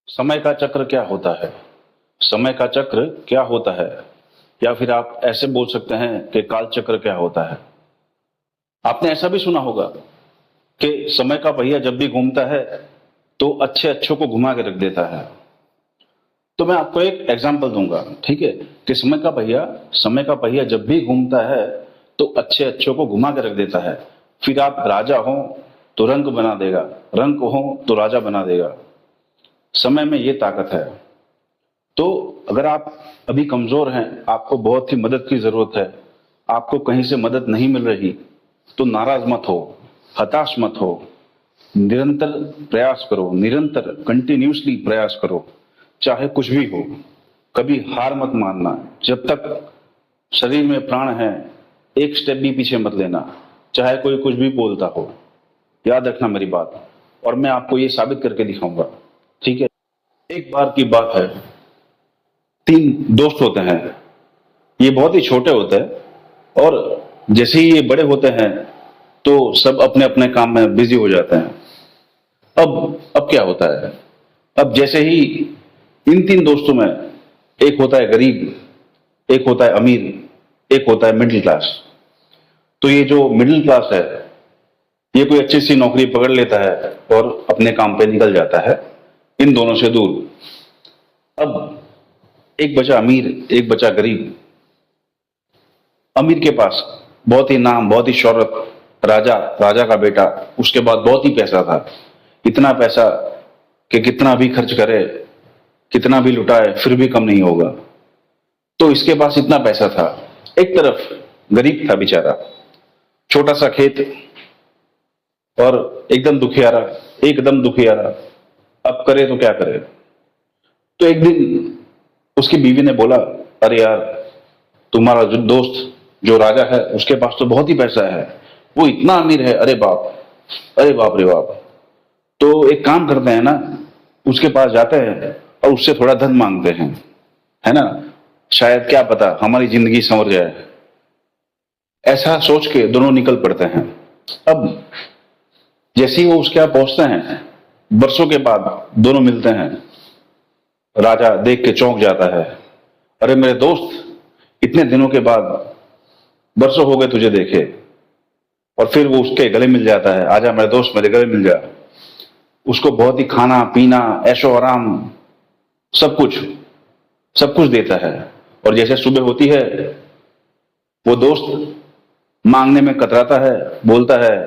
समय का चक्र क्या होता है? समय का चक्र क्या होता है? या फिर आप ऐसे बोल सकते हैं कि काल चक्र क्या होता है? आपने ऐसा भी सुना होगा कि समय का पहिया जब भी घूमता है तो अच्छे अच्छों को घुमा के रख देता है। तो मैं आपको एक एग्जांपल दूंगा, ठीक है, कि समय का पहिया जब भी घूमता है तो अच्छे अच्छों को घुमा के रख देता है। फिर आप राजा हो तो रंक बना देगा, रंक हो तो राजा बना देगा। समय में ये ताकत है। तो अगर आप अभी कमजोर हैं, आपको बहुत ही मदद की जरूरत है, आपको कहीं से मदद नहीं मिल रही, तो नाराज मत हो, हताश मत हो। निरंतर प्रयास करो, निरंतर कंटिन्यूसली प्रयास करो, चाहे कुछ भी हो। कभी हार मत मानना। जब तक शरीर में प्राण है, एक स्टेप भी पीछे मत लेना, चाहे कोई कुछ भी बोलता हो। याद रखना मेरी बात, और मैं आपको ये साबित करके दिखाऊंगा, ठीक है। एक बार की बात है, तीन दोस्त होते हैं। ये बहुत ही छोटे होते हैं और जैसे ही ये बड़े होते हैं तो सब अपने अपने काम में बिजी हो जाते हैं। अब क्या होता है, अब जैसे ही इन तीन दोस्तों में एक होता है गरीब, एक होता है अमीर, एक होता है मिडिल क्लास। तो ये जो मिडिल क्लास है, ये कोई अच्छी सी नौकरी पकड़ लेता है और अपने काम पे निकल जाता है इन दोनों से दूर। अब एक बचा अमीर, एक बचा गरीब। अमीर के पास बहुत ही नाम, बहुत ही शोहरत, राजा, राजा का बेटा, उसके बाद बहुत ही पैसा था। इतना पैसा कि कितना भी खर्च करे, कितना भी लुटाए, फिर भी कम नहीं होगा। तो इसके पास इतना पैसा था। एक तरफ गरीब था बेचारा, छोटा सा खेत, और एकदम दुखियारा, एकदम दुखियारा। अब करे तो क्या करे। तो एक दिन उसकी बीवी ने बोला, अरे यार, तुम्हारा जो दोस्त जो राजा है उसके पास तो बहुत ही पैसा है, वो इतना अमीर है, अरे बाप, अरे बाप रे बाप। तो एक काम करते हैं ना, उसके पास जाते हैं और उससे थोड़ा धन मांगते हैं, है ना, शायद क्या पता हमारी जिंदगी संवर जाए। ऐसा सोच के दोनों निकल पड़ते हैं। अब जैसे ही वो उसके यहाँ पहुंचते हैं, बरसों के बाद दोनों मिलते हैं। राजा देख के चौंक जाता है, अरे मेरे दोस्त, इतने दिनों के बाद, बरसों हो गए तुझे देखे। और फिर वो उसके गले मिल जाता है, आजा मेरे दोस्त, मेरे गले मिल जा। उसको बहुत ही खाना पीना, ऐशो आराम, सब कुछ, सब कुछ देता है। और जैसे सुबह होती है, वो दोस्त मांगने में कतराता है, बोलता है,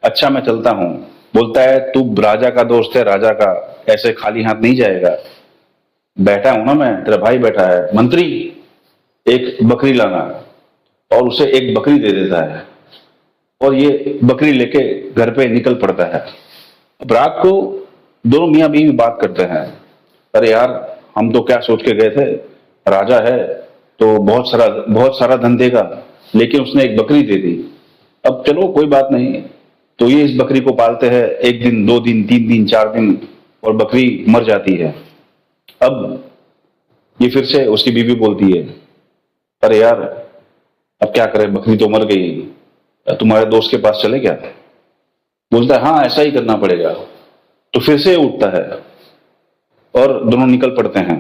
अच्छा मैं चलता हूं। बोलता है, तू राजा का दोस्त है, राजा का, ऐसे खाली हाथ नहीं जाएगा। बैठा हूं ना मैं, तेरा भाई बैठा है, मंत्री, एक बकरी लाना। और उसे एक बकरी दे देता है और ये बकरी लेके घर पे निकल पड़ता है। अब रात को दोनों मियां बीवी बात करते हैं, अरे यार, हम तो क्या सोच के गए थे, राजा है तो बहुत सारा धन देगा, लेकिन उसने एक बकरी दे दी। अब चलो कोई बात नहीं। तो ये इस बकरी को पालते हैं, एक दिन, दो दिन, तीन दिन, चार दिन, और बकरी मर जाती है। अब ये फिर से उसकी बीवी बोलती है, अरे यार, अब क्या करें, बकरी तो मर गई, तुम्हारे दोस्त के पास चले क्या? बोलता है, हाँ ऐसा ही करना पड़ेगा। तो फिर से उठता है और दोनों निकल पड़ते हैं।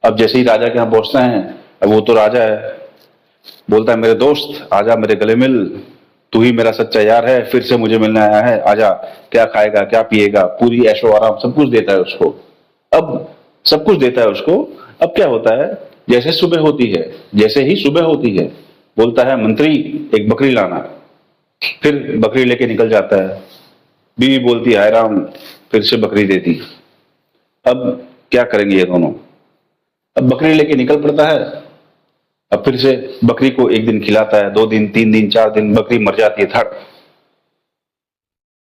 अब जैसे ही राजा के यहाँ पहुंचते हैं, अब वो तो राजा है, बोलता है, मेरे दोस्त आजा, मेरे गले मिल, तू ही मेरा सच्चा यार है, फिर से मुझे मिलने आया है, आजा, क्या खाएगा, क्या पिएगा, पूरी ऐशो आराम, सब कुछ देता है उसको। अब सब कुछ देता है उसको। अब क्या होता है, जैसे सुबह होती है, जैसे ही सुबह होती है, बोलता है, मंत्री, एक बकरी लाना। फिर बकरी लेके निकल जाता है। बीवी बोलती है, हाय राम, फिर से बकरी दे दी। अब क्या करेंगे ये दोनों। अब बकरी लेके निकल पड़ता है। अब फिर से बकरी को एक दिन खिलाता है, दो दिन, तीन दिन, चार दिन, बकरी मर जाती है, थक।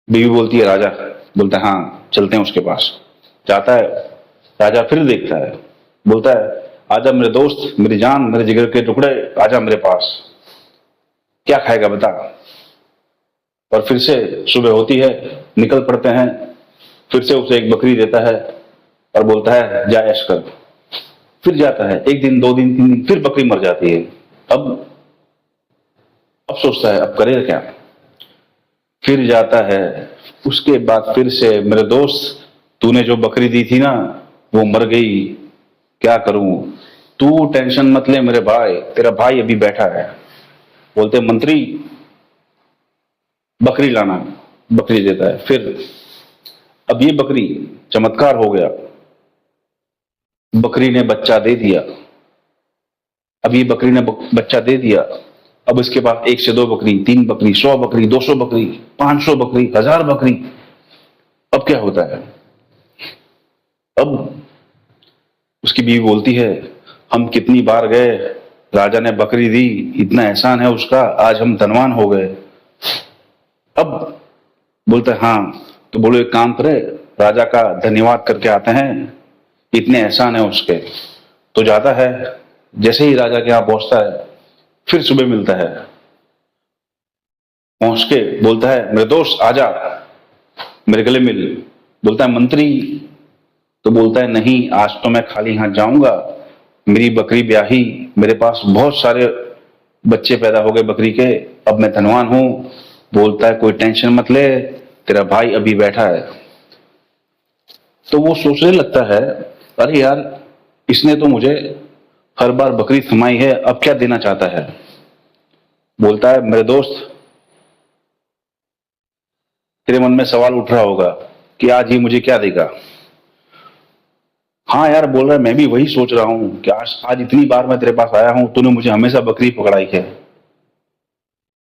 बीवी बोलती है, राजा। बोलता है, हाँ चलते हैं उसके पास। जाता है, राजा फिर देखता है, बोलता है, आजा मेरे दोस्त, मेरी जान, मेरे जिगर के टुकड़े, आजा मेरे पास, क्या खाएगा बता। और फिर से सुबह होती है, निकल पड़ते हैं। फिर से उसे एक बकरी देता है और बोलता है, जा ऐश कर। फिर जाता है, एक दिन, दो दिन, तीन दिन, फिर बकरी मर जाती है। अब अब सोचता है, अब करेगा क्या। फिर जाता है, उसके बाद फिर से, मेरे दोस्त, तू तूने जो बकरी दी थी ना वो मर गई, क्या करूं। तू टेंशन मत ले मेरे भाई, तेरा भाई अभी बैठा है। बोलते मंत्री बकरी लाना, बकरी देता है। फिर अब ये बकरी चमत्कार हो गया, बकरी ने बच्चा दे दिया। अब ये बकरी ने बच्चा दे दिया। अब इसके पास 1 से 2 बकरी, 3 बकरी, 100 बकरी, 200 बकरी, 500 बकरी, 1000 बकरी। अब क्या होता है, अब उसकी बीवी बोलती है हम कितनी बार गए, राजा ने बकरी दी, इतना एहसान है उसका, आज हम धनवान हो गए। अब बोलते हैं हाँ, तो बोलो एक काम करे, राजा का धन्यवाद करके आते हैं, इतने एहसान है उसके। तो जाता है, जैसे ही राजा के यहाँ पहुंचता है, फिर सुबह मिलता है। पहुंच के बोलता है मेरे दोस्त आजा, मेरे गले मिल। बोलता है मंत्री, तो बोलता है नहीं, आज तो मैं खाली हाथ जाऊंगा, मेरी बकरी ब्याही, मेरे पास बहुत सारे बच्चे पैदा हो गए बकरी के, अब मैं धनवान हूं। बोलता है कोई टेंशन मत ले, तेरा भाई अभी बैठा है। तो वो सोचने लगता है अरे यार, इसने तो मुझे हर बार बकरी थमाई है, अब क्या देना चाहता है। बोलता है मेरे दोस्त, तेरे मन में सवाल उठ रहा होगा कि आज ये मुझे क्या देगा। हाँ यार, बोल रहा है मैं भी वही सोच रहा हूं कि आज इतनी बार मैं तेरे पास आया हूं, तूने मुझे हमेशा बकरी पकड़ाई है।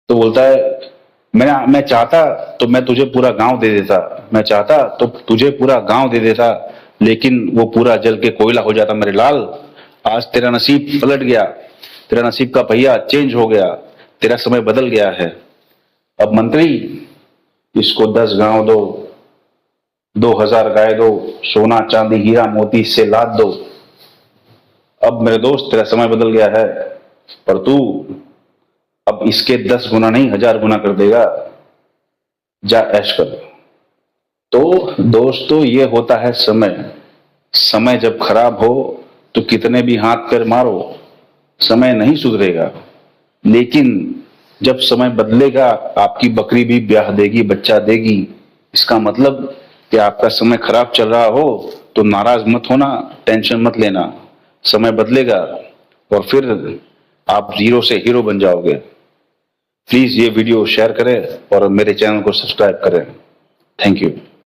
तो बोलता है मैं चाहता तो मैं तुझे पूरा गांव दे देता, मैं चाहता तो तुझे पूरा गांव दे देता, लेकिन वो पूरा जल के कोयला हो जाता मेरे लाल। आज तेरा नसीब पलट गया, तेरा नसीब का पहिया चेंज हो गया, तेरा समय बदल गया है। अब मंत्री इसको 10 गांव दो, 2000 गाय दो, सोना चांदी हीरा मोती से लाद दो। अब मेरे दोस्त तेरा समय बदल गया है, पर तू अब इसके 10 गुना नहीं 1000 गुना कर देगा, जा ऐश कर। तो दोस्तों ये होता है समय। समय जब खराब हो तो कितने भी हाथ पैर मारो, समय नहीं सुधरेगा। लेकिन जब समय बदलेगा, आपकी बकरी भी ब्याह देगी, बच्चा देगी। इसका मतलब कि आपका समय खराब चल रहा हो तो नाराज मत होना, टेंशन मत लेना, समय बदलेगा और फिर आप जीरो से हीरो बन जाओगे। प्लीज ये वीडियो शेयर करें और मेरे चैनल को सब्सक्राइब करें। Thank you.